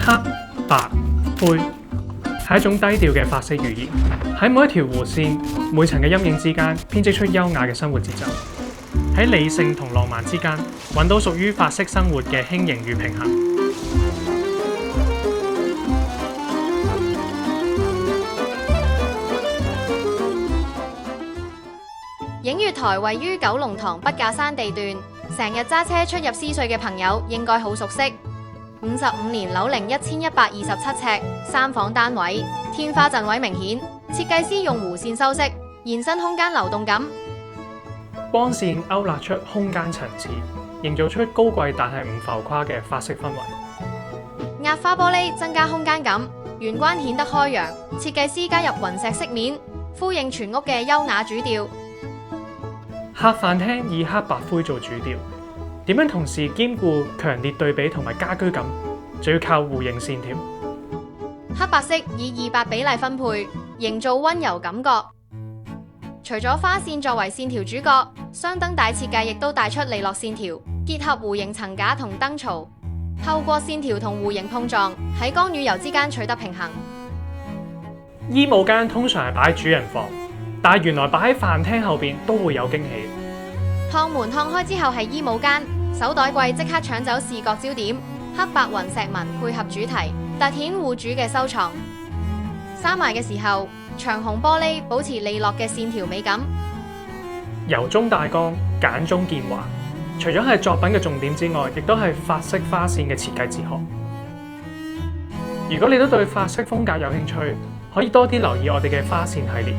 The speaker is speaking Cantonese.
黑、白、灰係一種低調嘅髮飾語言，喺每一條弧線、每層嘅陰影之間編織出優雅嘅生活節奏，喺理性同浪漫之間揾到屬於髮飾生活嘅輕盈與平衡。映月台位於九龍塘筆架山地段，成日揸車出入思緒嘅朋友應該好熟悉。55年樓齡1127尺，3房單位，天花陣位明顯，設計師用弧線修飾，延伸空間流動感。光線勾勒出空間層次，營造出高貴但係唔浮誇嘅髮飾氛圍。壓花玻璃增加空間感，玄關顯得開揚。設計師加入雲石飾面，呼應全屋嘅優雅主調。客飯廳以黑白灰做主調，點樣同時兼顧強烈對比同埋家居感，就要靠弧形線條。黑白色以2:8比例分配，營造溫柔感覺。除咗花線作為線條主角，雙燈帶設計亦都帶出利落線條，結合弧形層架同燈槽，透過線條同弧形碰撞，喺光與柔之間取得平衡。衣帽間通常係擺喺主人房，但係原來擺喺飯廳後邊都會有驚喜。趟門趟開之後係衣帽間，手袋櫃即刻搶走視覺焦點，黑白雲石紋配合主題，凸顯戶主嘅收藏。閂埋嘅時候，長虹玻璃保持利落嘅線條美感。由中帶光，簡中見華，除咗係作品嘅重點之外，亦都係髮飾花線嘅設計哲學。如果你都對髮飾風格有興趣，可以多啲留意我哋嘅花線系列。